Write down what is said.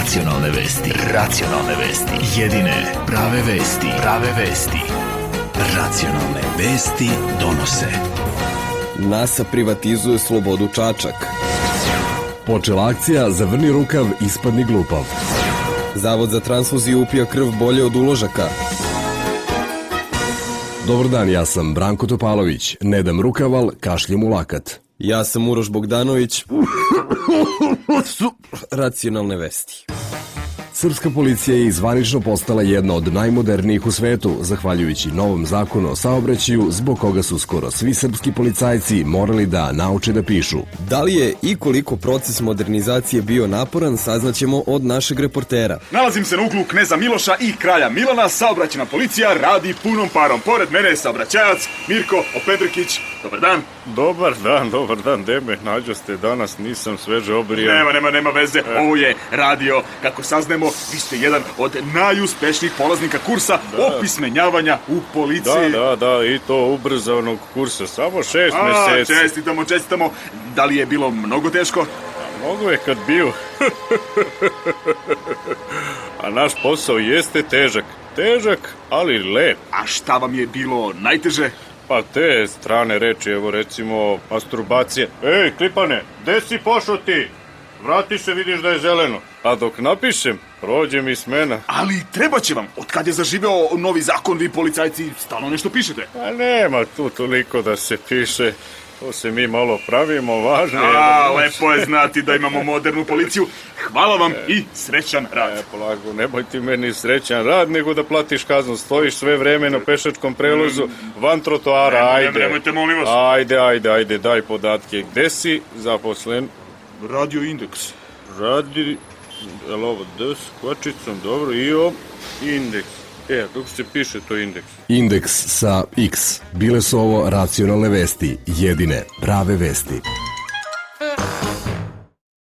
Racionalne vesti. Racionalne vesti. Jedine prave vesti. Prave vesti. Racionalne vesti donose. NASA privatizuje Slobodu Čačak. Počela akcija Zavrni rukav, ispadni glupav. Zavod za transfuziju upija krv bolje od uložaka. Dobar dan, ja sam Branko Topalović. Ne dam rukaval, kašljem u lakat. Ja sam Uroš Bogdanović. Racionalne vesti. Srpska policija je zvanično postala jedna od najmodernijih u svetu, zahvaljujući novom zakonu o saobraćaju, zbog koga su skoro svi srpski policajci morali da nauče da pišu. Da li je i koliko proces modernizacije bio naporan, saznaćemo od našeg reportera. Nalazim se na uglu Kneza Miloša i Kralja Milana, saobraćajna policija radi punom parom. Pored mene je saobraćajac Mirko Opedrkić. Dobar dan. Dobar dan, gde me nađoste danas, nisam sveže obrijan. Nema veze, ovo je radio, kako saznemo, vi ste jedan od najuspešnijih polaznika kursa opismenjavanja u policiji. Da, i to ubrzanog kursa, samo 6 meseci. Čestitamo, da li je bilo mnogo teško? Mnogo je kad bio. A naš posao jeste težak, ali lep. A šta vam je bilo najteže? Pa te strane reči, evo recimo masturbacije. Ej, Klipane, gde si pošao ti? Vrati se, vidiš da je zeleno. A dok napišem, prođe mi smena. Ali treba će vam, od kad je zaživeo novi zakon, vi policajci stalno nešto pišete. A nema tu toliko da se piše. To se mi malo pravimo, važno je. Lepo je znati da imamo modernu policiju. Hvala vam i srećan rad. Polako, nemoj ti meni srećan rad, nego da platiš kaznu. Stojiš sve vreme na pešačkom prelozu, van trotoara, ajde. Nemojte, molim vas. Ajde, daj podatke. Gde si zaposlen? Radio Indeks. Jel ovo D s kvačicom, dobro, indeks. Kako se piše to indeks? Indeks sa X. Bile su ovo racionalne vesti, jedine prave vesti.